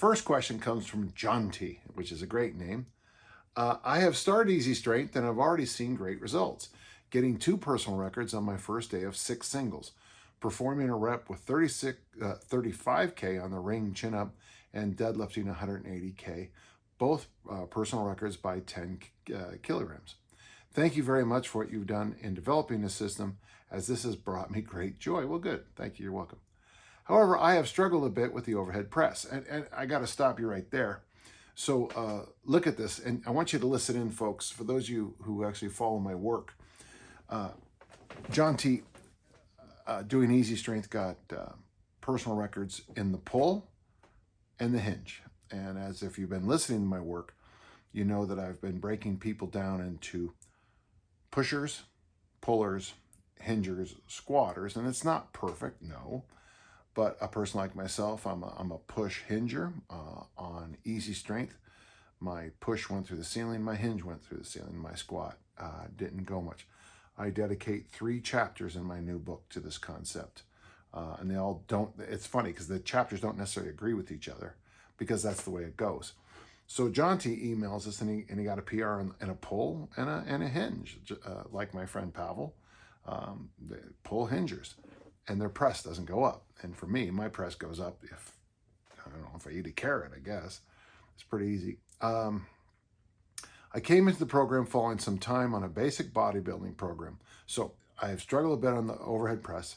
first question comes from John T, which is a great name. I have started Easy Strength and I've already seen great results, getting 2 personal records on my first day of 6 singles, performing a rep with 35K on the ring chin-up and deadlifting 180K, both personal records by 10 kilograms. Thank you very much for what you've done in developing the system, as this has brought me great joy. Well, good. Thank you. You're welcome. However, I have struggled a bit with the overhead press, and I got to stop you right there. So look at this, and I want you to listen in, folks, for those of you who actually follow my work. John T, doing Easy Strength, got personal records in the pull and the hinge. And as if you've been listening to my work, you know that I've been breaking people down into pushers, pullers, hingers, squatters, and it's not perfect, no. But a person like myself, I'm a push hinger on Easy Strength. My push went through the ceiling, my hinge went through the ceiling, my squat didn't go much. I dedicate 3 chapters in my new book to this concept. And they all don't, it's funny because the chapters don't necessarily agree with each other because that's the way it goes. So John T emails us and he got a PR and a pull and a hinge, like my friend Pavel. They pull hingers and their press doesn't go up. And for me, my press goes up if, I don't know, if I eat a carrot, I guess. It's pretty easy. I came into the program following some time on a basic bodybuilding program. So I have struggled a bit on the overhead press.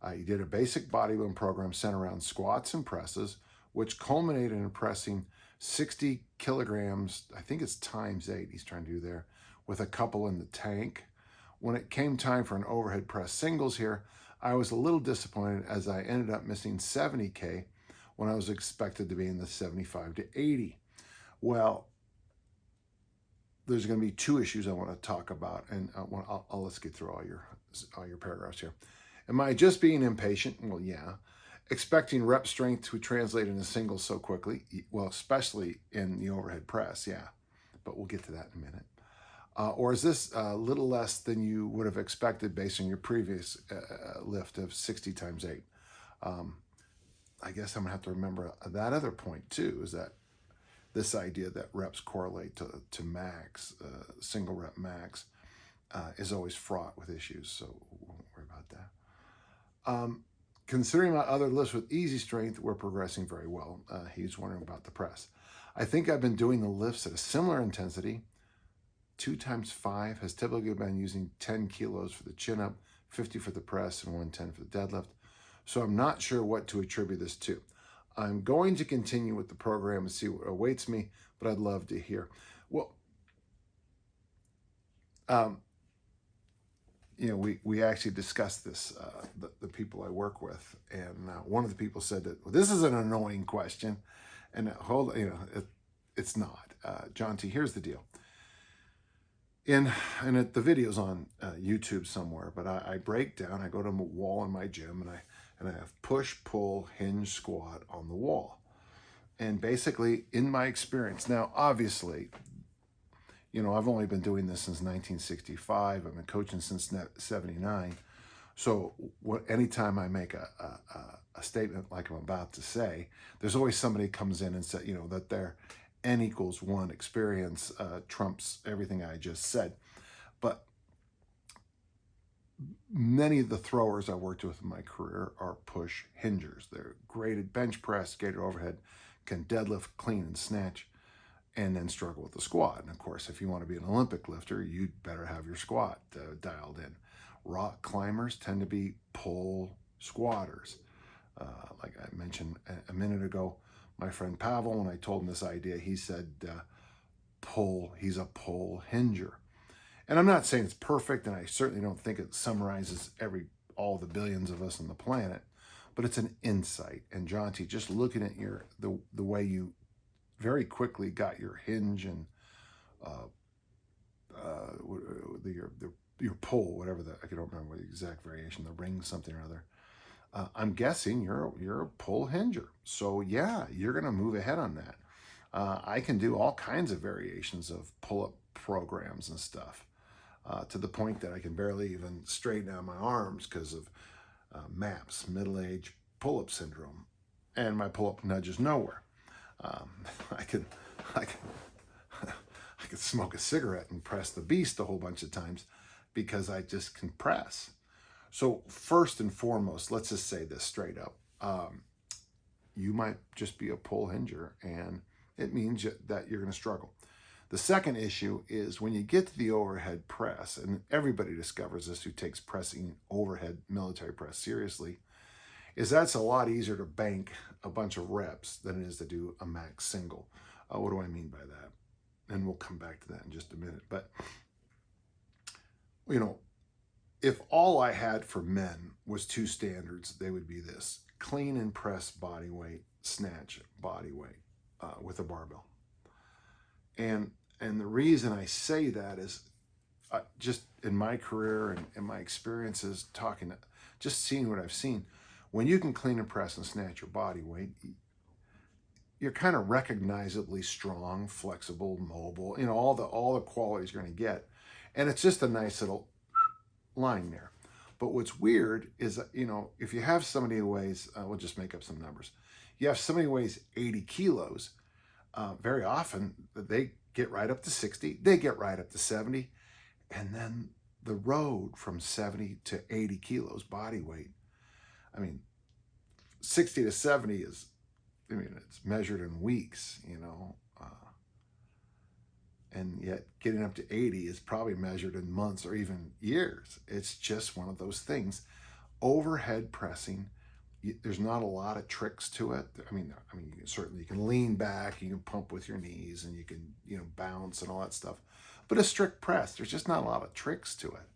I did a basic bodybuilding program centered around squats and presses, which culminated in pressing 60 kilograms, I think it's times 8 he's trying to do there, with a couple in the tank. When it came time for an overhead press singles here, I was a little disappointed as I ended up missing 70K when I was expected to be in the 75 to 80. Well, there's going to be 2 issues I want to talk about, and let's get through all your paragraphs here. Am I just being impatient? Well, yeah. Expecting rep strength to translate into singles so quickly? Well, especially in the overhead press, yeah. But we'll get to that in a minute. Or is this a little less than you would have expected based on your previous lift of 60 times 8? I guess I'm going to have to remember that other point too, is that this idea that reps correlate to max, single rep max, is always fraught with issues, so we won't worry about that. Considering my other lifts with Easy Strength, we're progressing very well. He's wondering about the press. I think I've been doing the lifts at a similar intensity. 2 times 5 has typically been using 10 kilos for the chin-up, 50 for the press, and 110 for the deadlift. So I'm not sure what to attribute this to. I'm going to continue with the program and see what awaits me, but I'd love to hear. Well, we actually discussed this, the people I work with, and one of the people said that, well, this is an annoying question, and it's not. John T, here's the deal. And the video's on YouTube somewhere, but I break down, I go to a wall in my gym, and I have push, pull, hinge, squat on the wall. And basically, in my experience, now, obviously, I've only been doing this since 1965. I've been coaching since 79. So anytime I make a statement like I'm about to say, there's always somebody comes in and says, that their N=1 experience trumps everything I just said. But many of the throwers I worked with in my career are push hingers. They're graded bench press, gated overhead, can deadlift, clean, and snatch, and then struggle with the squat. And of course, if you want to be an Olympic lifter, you'd better have your squat dialed in. Rock climbers tend to be pull squatters. Like I mentioned a minute ago, my friend Pavel, when I told him this idea, he said he's a pull hinger. And I'm not saying it's perfect, and I certainly don't think it summarizes all the billions of us on the planet, but it's an insight. And John T, just looking at the way you very quickly got your hinge and your pull, whatever I don't remember the exact variation, the ring something or other. I'm guessing you're a pull hinger. So yeah, you're gonna move ahead on that. I can do all kinds of variations of pull-up programs and stuff, to the point that I can barely even straighten out my arms because of MAPS, middle-age pull-up syndrome, and my pull-up nudges nowhere. Um, I could, I could, I could smoke a cigarette and press the beast a whole bunch of times because I just can press. So first and foremost, let's just say this straight up. You might just be a pull hinger, and it means that you're going to struggle. The second issue is when you get to the overhead press, and everybody discovers this who takes pressing overhead military press seriously, is that's a lot easier to bank a bunch of reps than it is to do a max single. What do I mean by that? And we'll come back to that in just a minute. But, you know, if all I had for men was two standards, they would be this: clean and press body weight, snatch body weight with a barbell. And the reason I say that is just in my career and in my experiences talking, just seeing what I've seen, when you can clean and press and snatch your body weight, you're kind of recognizably strong, flexible, mobile, you know, all the qualities you're going to get. And it's just a nice little line there. But what's weird is, you know, if you have somebody who weighs, we'll just make up some numbers. You have somebody who weighs 80 kilos, very often they get right up to 60, they get right up to 70, and then the road from 70 to 80 kilos body weight, I mean, 60 to 70 is, I mean, it's measured in weeks, you know, and yet getting up to 80 is probably measured in months or even years. It's just one of those things. Overhead pressing, there's not a lot of tricks to it. I mean, you can lean back, you can pump with your knees, and you can, you know, bounce and all that stuff. But a strict press, there's just not a lot of tricks to it.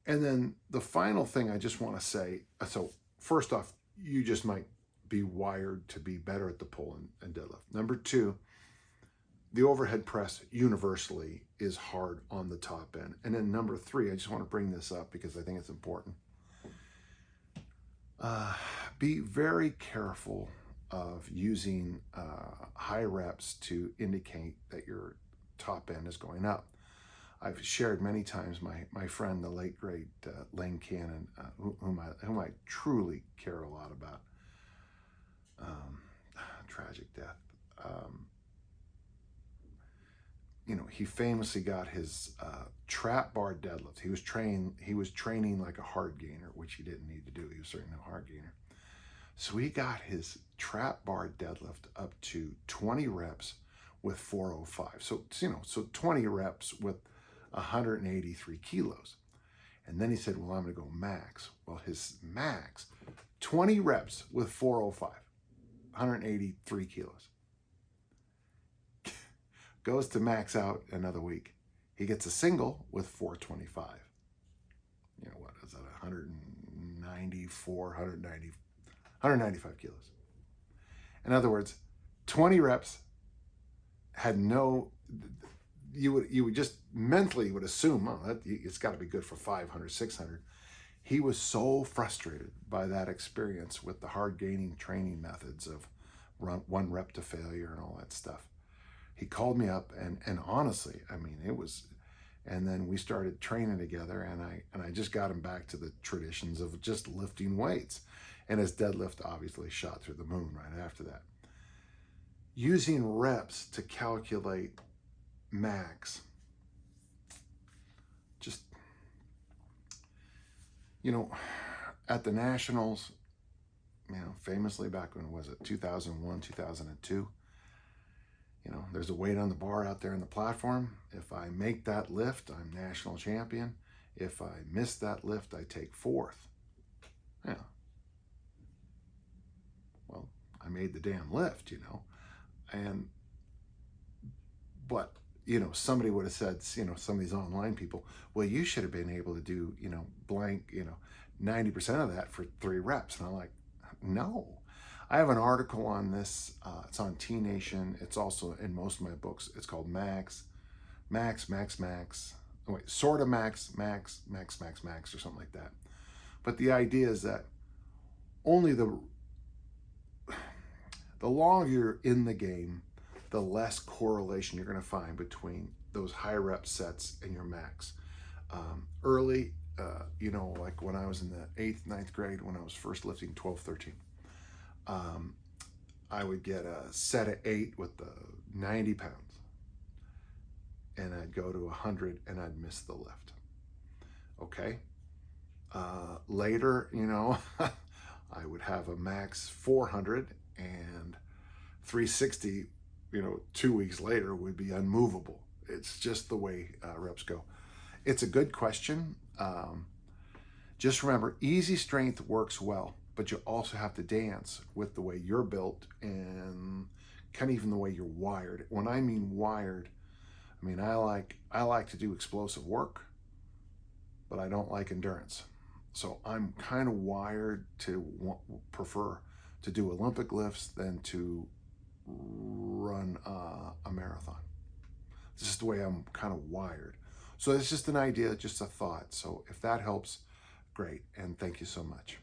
And then the final thing I just want to say, so first off, you just might be wired to be better at the pull and deadlift. Number two, the overhead press universally is hard on the top end. And then number three, I just want to bring this up because I think it's important. Be very careful of using high reps to indicate that your top end is going up. I've shared many times my friend, the late great Lane Cannon, whom I truly care a lot about. Tragic death. You know, he famously got his trap bar deadlift. He was training like a hard gainer, which he didn't need to do. He was certainly no hard gainer. So he got his trap bar deadlift up to 20 reps with 405. So, you know, so 20 reps with 183 kilos. And then he said, well, I'm going to go max. Well, his max, 20 reps with 405, 183 kilos. Goes to max out another week. He gets a single with 425. You know, what is that, 195 kilos. In other words, 20 reps had no, you would just mentally would assume, oh, it's got to be good for 500, 600. He was so frustrated by that experience with the hard gaining training methods of one rep to failure and all that stuff. He called me up and honestly, I mean, it was, and then we started training together, and I just got him back to the traditions of just lifting weights. And his deadlift obviously shot through the moon right after that. Using reps to calculate max, just, you know, at the Nationals, you know, famously back when, was it 2001, 2002, you know, there's a weight on the bar out there on the platform. If I make that lift, I'm national champion. If I miss that lift, I take fourth. Yeah. Well, I made the damn lift, you know. But, you know, somebody would have said, you know, some of these online people, well, you should have been able to do, you know, blank, you know, 90% of that for 3 reps. And I'm like, no. I have an article on this. It's on T Nation. It's also in most of my books. It's called Max. Oh, wait, sort of Max, or something like that. But the idea is that only the longer you're in the game, the less correlation you're going to find between those high rep sets and your max. Early, you know, like when I was in the 8th, 9th grade, when I was first lifting 12, 13, I would get a set of 8 with the 90 pounds. And I'd go to 100 and I'd miss the lift. Okay. Later, I would have a max 400 and 360, 2 weeks later would be unmovable. It's just the way reps go. It's a good question. Just remember, easy strength works well, but you also have to dance with the way you're built and kind of even the way you're wired. When I mean wired, I like to do explosive work, but I don't like endurance. So I'm kind of wired to prefer to do Olympic lifts than to run a marathon. This is the way I'm kind of wired. So it's just an idea, just a thought. So if that helps, great. And thank you so much.